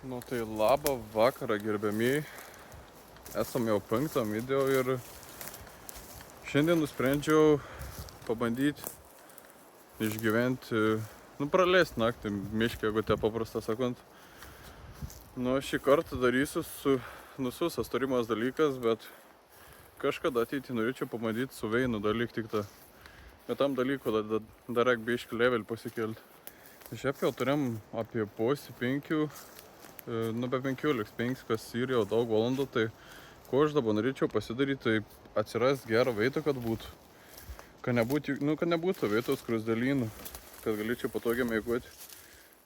Nu tai labą vakarą gerbiamieji. Esam jau 5 video ir šiandien nusprendžiau pabandyti išgyventi, praleisti naktį miške, jeigu te paprastą sakant. Šį kartą darysiu susas turimas dalykas, bet kažkada ateitį norėčiau pabandyti su veinu dalyk tik tą. Bet tam dalyku dar reik biškį levelį pasikelti. Šiaip jau turėjom apie pusę 5, be 5, kas yra jau daug valandų, tai ko aš dabar norėčiau pasidaryti, tai atsiras gerą veitą, kad būtų. Kad nebūtų vietos skruzdėlynų, kad galėčiau patogiai mėgoti.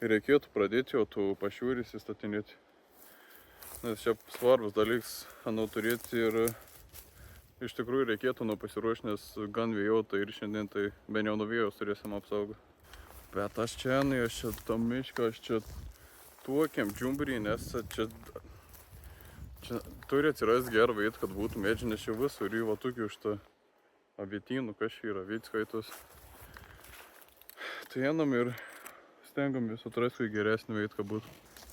Ir reikėtų pradėti jau tų pašiūrį įstatinėti. Nes čia svarbus dalykas, turėti ir iš tikrųjų reikėtų pasiruošti, nes gan vėjauta ir šiandien tai bent jau nuo vėjos turėsim apsaugą. Bet aš čia tam mišką, aš čia tuokiam džiumbrį, nes čia turi atsirasti gerą vietą, kad būtų medžiai, nes čia visur yra tokių iš tą avietynų, kas yra, avietskaitos. Tai einam ir stengiamės atrasti geresnį vietą, kad būtų.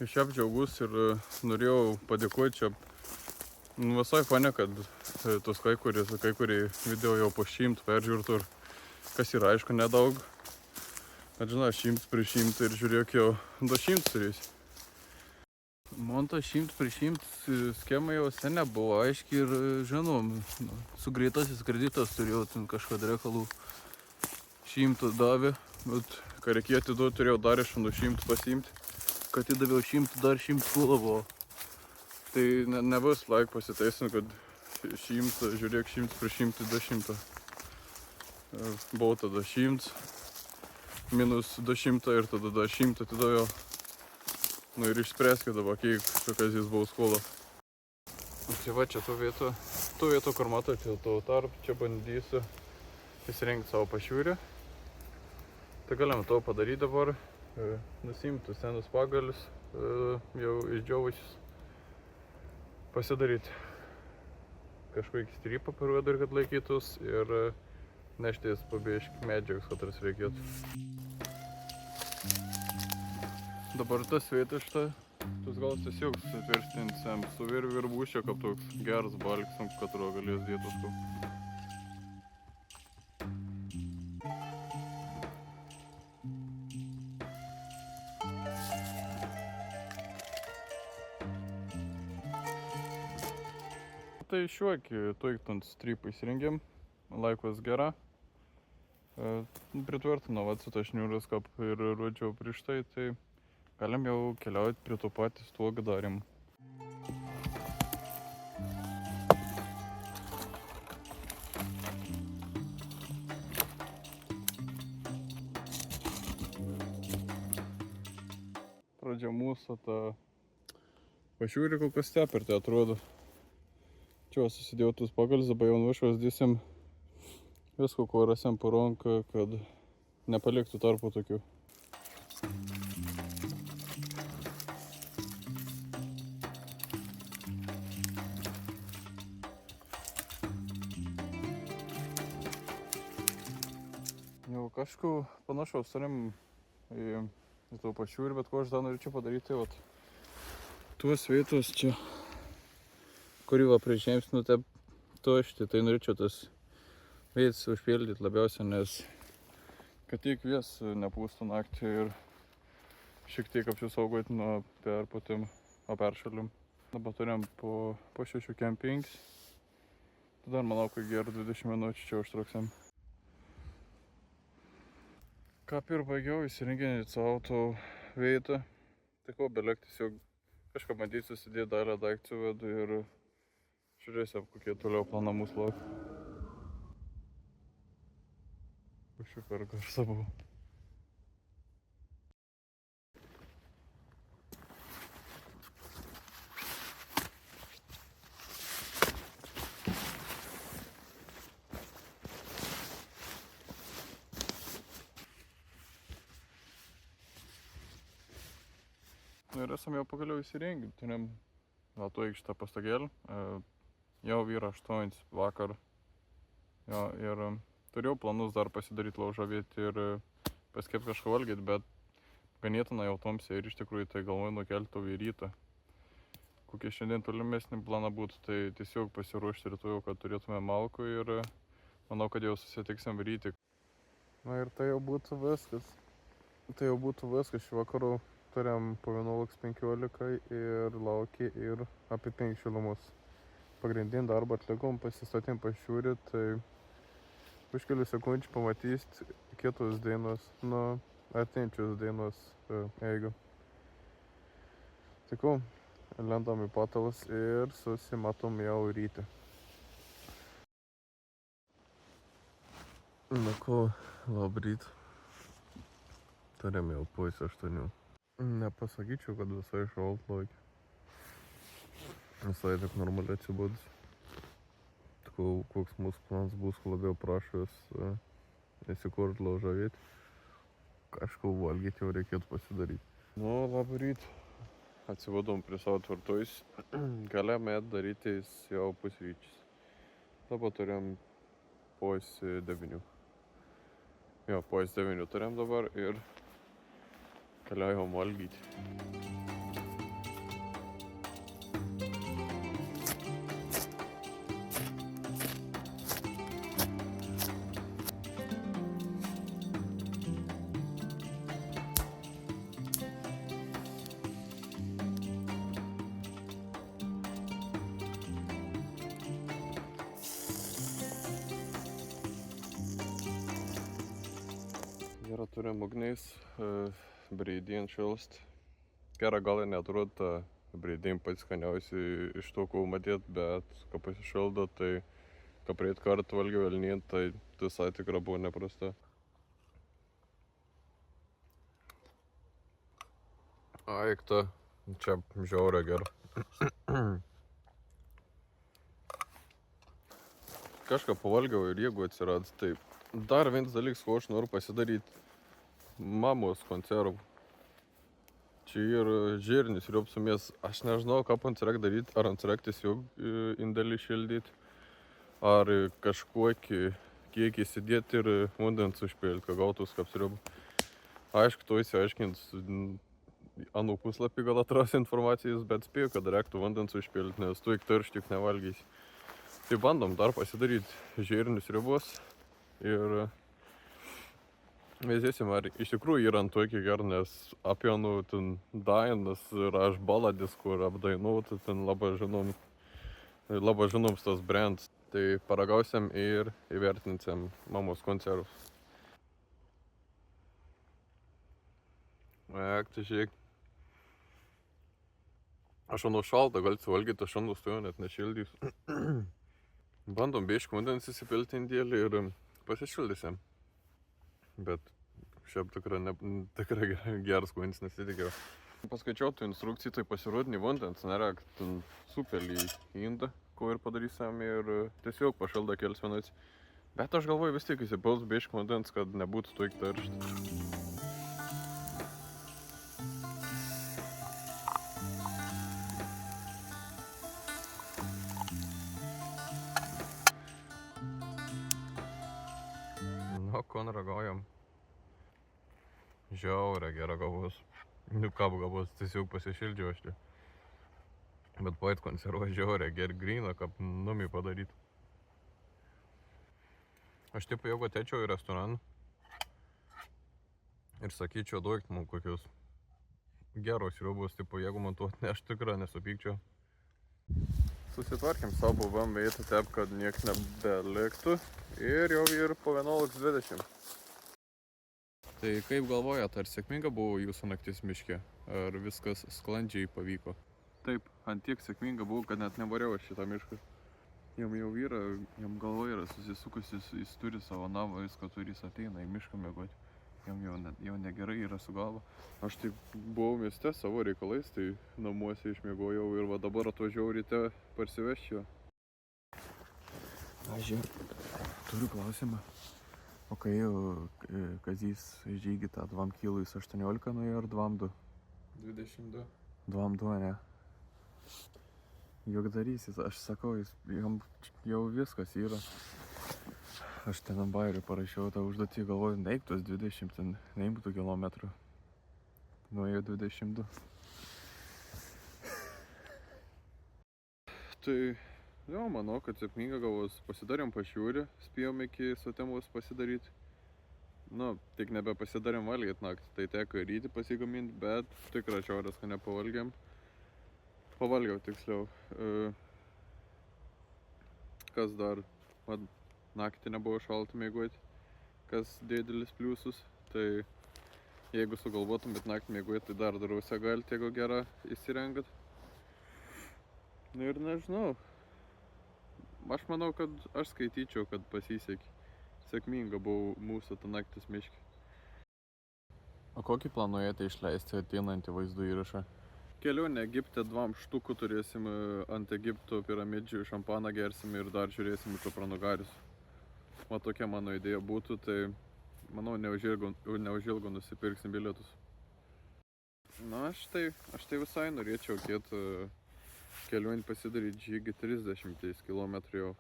Iš apdžiaugus ir norėjau padėkoti čia. Visai fane, kad tos kai kurie video jau po 100 peržiūrtų, kas yra aišku nedaug. Bet žinai, 100 prie 100 ir žiūrėk jau 200 turės. Man ta 100 prie 100 schema jau seniai buvo aiškiai ir žinom, su greitasis kreditas turėjau kažkada reikalų 100 davė, bet ką reikėjo atiduoti, turėjau dar iš 100 pasiimti, kad įdaviau 100, dar 100 kūla buvo. Tai ne vis laik pasiteisinu, kad 100, žiūrėk, 100 prie 100, 200. Buvo tada 100, minus 200 ir tada 100 atidaviau. Ir išspręskė dabar, kiek jis buvo skola. Tai va, čia tų vietų, kur matote, to tarp, čia bandysiu įsirengti savo pašiūrį. Tai galim to padaryti dabar, nusimti senus pagalius, jau išdžiovusius, pasidaryti kažkokį strypą per vidurį, kad laikytus ir neštis pabiškį medžiagus, katras reikėtų. Dabar tas vietas tas gal tiesiog sutvirstinsam su virbušė, kaip toks geras balkis, ant katro galės dėtos. Tai šiuokį toiktant strypą įsirengėm, laikos gera. Pritvirtinau su ta šniūras, kaip ir rodžiau prieš tai, tai galim jau keliauti prie to patys tuo darėm. Pradžia mūsų tą pašiūrį kol kas teperti atrodo. Čia susidėjau tus pagalius, dabar jau nuvažiuos dėsim visko, ko rasim po ranką, kad nepaliktų tarpų tokių. Jau kažko panašaus turim į to pašiūrį, bet ko aš dar norėčiau padaryti, vat tuos vietos čia, kurį va prieš žemsnutę tuošti, tai norėčiau tas vietas užpildyti labiausiai, nes kad tiek vės nepūstų naktį ir šiek tiek apsisaugoti nuo perpūtimų, peršalim. Dabar turim po 6 kempings. Tada manau, kad gerų 20 minučių čia užtruksim. Kaip ir baigiau įsirenginėti savo to vietą. Tai ko beliek tiesiog kažką bandyti susidėti dalę daiktų vedu ir žiūrėsim, kokie toliau planai mūsų laukia. Kažkaip per garsą buvo. Ir esam jau pagaliau įsirengę. Turim to aikštę pastogėlį. Jau yra 8 vakar. Ir turėjau planus dar pasidaryti laužą vietį ir paskėp kažką valgyti, bet ganėtinai jau tamsiai ir iš tikrųjų tai galvoju nukelti į rytą. Kokie šiandien tolimesnį planą būtų, tai tiesiog pasiruošti rytoj, kad turėtume malkų ir manau, kad jau susitiksim rytį. Na ir tai jau būtų viskas. Tai jau būtų viskas. Šį vakarų turėjom po 11:15 ir laukia ir apie 5 šilumos. Pagrindinį darbą atlikom, pasistatėm pašiūrį, tai už kelių sekundžių pamatysit kitos dienos, artėjančios dienos eigą. Tikau, lendam į patalus ir susimatom jau ryte. Na ko, labryt. Turėjom jau pusę 8. Nepasakyčiau, kad visai šalt laukia. Visai tik normaliai atsibudus. Tikau, koks mūsų planas bus, labiau prašęs įsikurt laužą vietį. Kažką valgyti jau reikėtų pasidaryti. Nu, labą rytą. Atsivadom prie savo tvartojus. Galėjome darytis jau pusryčiais. Dabar turėjom pojus 9. Jo, pojus 9 turėjom dabar ir keliaujam valgyti. Yra turim ugniais, breidien šilst. Gerą galą neatrodo breidien pats skaniausiai iš to, ko matėt, bet kai pasišildo, tai kai praeit kartą valgiau velnien, tai visai tikra buvo neprasta. Aikta, čia žiauriai gera. Kažką pavalgiau ir jeigu atsirado, tai dar vienas dalykas, ko aš noriu pasidaryti. Mamos konservų. Čia ir žirnis ir apsumės. Aš nežinau, ką ant rek daryti. Ar ant rek tiesiog indelį šildyti, ar kažkokį kiekį įsidėti ir vandens užpilti, kad gautus kapsriubų. Aišku, to įsiaiškins anų puslapį gal atras informacijos, bet spėju, kad reiktų vandens užpilti, nes tu iki tarš tik nevalgysi. Tai bandom dar pasidaryti žirnius ribos ir Vėsėsim, ar iš tikrųjų yra ant tokį gerą, nes apie ten dainas ir aš baladis, kur apdainuoti, ten labai žinoms tas brands. Tai paragausim ir įvertinsim mamos konservus. Tai žiūrėk. Aš anu šalta, gal suvalgyti, aš anu stoju, net nešildys. Bandom biškį vandens įsipilti indėlį ir pasišildysim. Bet šiaip tikrai geras vandens nesitikėjau. Paskaičiau tų instrukcijų, tai pasirodinį vandens, nereik ten supelį į indą, ko ir padarysim ir tiesiog pašilda kelis minutis. Bet aš galvoju vis tiek įsipils biškį vandens, kad nebūtų toik taršti. Nu, kon ragaujam. Žiauriai gera gavos. Nu, ką gavos, tiesiog pasišildžiau aš čia. Bet pait konserva žiauriai ger gryną, kaip namį padaryt. Aš taip jeigu ateičiau į restoraną ir sakyčiau, duokit man kokius geros sriubos, tipo, jeigu man to atneš, tikrai nesupykčiau. Susitvarkim savo buvom vietą taip, kad nieks nebeliktų ir jau ir po 11:20. Tai kaip galvojat, ar sėkminga buvo jūsų naktis miške? Ar viskas sklandžiai pavyko? Taip, ant tiek sėkminga buvo, kad net nevariau šitą mišką. Jam jau yra, jam galva yra susisukusi, jis turi savo namą, viską turi, jis ateina į mišką miegoti. Jam jau negerai yra su galva. Aš taip buvau mieste savo reikalais, tai namuose išmiegojau ir va dabar atvažiavau ryte parsiveščiau. Aš turiu klausimą. O kai Kazys žygį tą 2 kilų jis 18 nuėjo ar 2,2? 22. 2,2, ne. Juk darysis, aš sakau, jam jau viskas yra. Aš ten ant bairių parašiau tą užduotį, galvoju, neik tos 20, ten neimtų kilometrų. nuėjo 22. Tai, jo, manau, kad sėkmingai gavos. Pasidarėm pašiūrį, spėjom iki sutemos pasidaryti. Nu, tik nebepasidarėm valgyt naktį, tai teko ryti pasigaminti, bet tikrą šiaurės, kad nepavalgėm. Pavalgiau tiksliau. Kas dar, naktį nebuvo šalta mėgoti, kas didelis pliusus, tai jeigu sugalvotumėt naktį mėgoti, tai dar drausia galite, jeigu gerą įsirengat. Ir nežinau, aš manau, kad aš skaityčiau, kad pasisekė. Sėkminga buvo mūsų ta naktis miške. O kokį planuojate išleisti ateinantį vaizdų įrašą? Kelionė Egipte 2 štukų turėsim ant Egipto piramidžių, šampaną gersim ir dar žiūrėsim į kupranugarius. O tokia mano idėja būtų, tai manau neužilgo nusipirksim bilietus. Na, aš tai visai norėčiau kelionį pasidaryti žygį 30 km jau.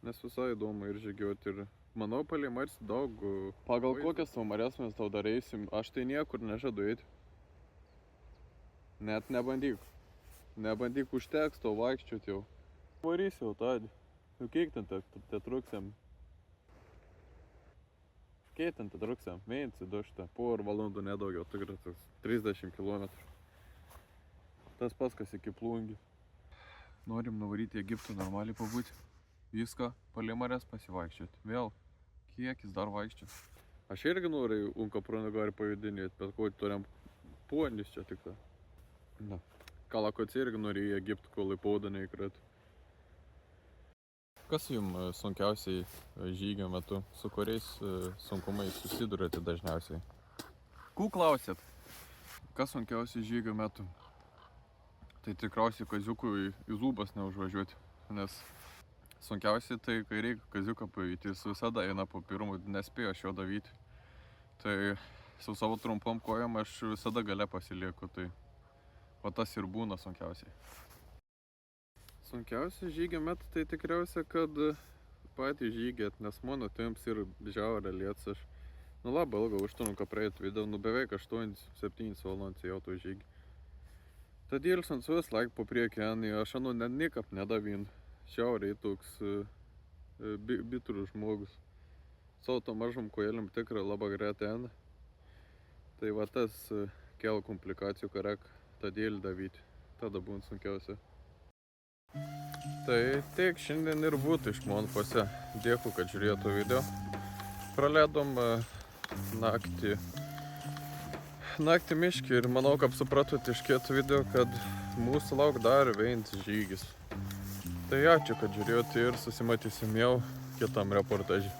Nes visai įdomu ir žygiuoti ir manau, palei Marsį daug. Pagal kokias tau Mares mes tau dar eisim, aš tai niekur nežadu eiti. Net nebandyk. Nebandyk, užteks tau vaikščioti jau. Varysi jau tadį. Nu kiek ten te truksim? Kiek ten te truksim? Mėnesį duštą. Porą valandų nedaugiau, tikrai 30 km. Tas pats, kas iki Plungį. Norim nuvaryti į Egiptą normaliai pabūti. Viską palei Mares pasivaikščioti. Vėl, kiek jis dar vaikščios. Aš irgi noriu kupranugarių pajudinėti, bet ko turim ponis čia tik tai. Na, Kalakots irgi nori į Egiptą, kol į paudą neįkrėtų. Kas jums sunkiausiai žygio metu? Su kuriais sunkumais susiduriate dažniausiai? Kų klausėt? Kas sunkiausiai žygio metu? Tai tikriausiai kaziukui į zūbas neužvažiuoti, nes sunkiausiai tai, kai reikia kaziuką pavyti, jis visada eina po pirmų, nespėjo aš jo davyti. Tai su savo trumpom kojom aš visada gale pasilieku, tai o tas ir būna sunkiausiai. Sunkiausiai žygio metu tai tikriausiai, kad patį žygėt, nes mano temps ir žiaurė liets. Aš labai ilgą užtrunka praeit video, beveik 8-7 valandas jau to žygį. Tad ilsant vis laik po priekį, aš nikap nedavin. Šiauriai toks bitrus žmogus. Savo to mažom kojėlim tikrai labai greit eina. Tai va tas kel komplikacijų, ką reik tadėl davyti. Tada būna sunkiausia. Tai tiek šiandien ir būtų iš mano pusė. Dėkui, kad žiūrėjote video. Praleidom naktį miškį ir manau, kad supratote iš kito video, kad mūsų lauk dar vienas žygis. Tai ačiū, kad žiūrėjote ir susimatysim jau kitam reportažį.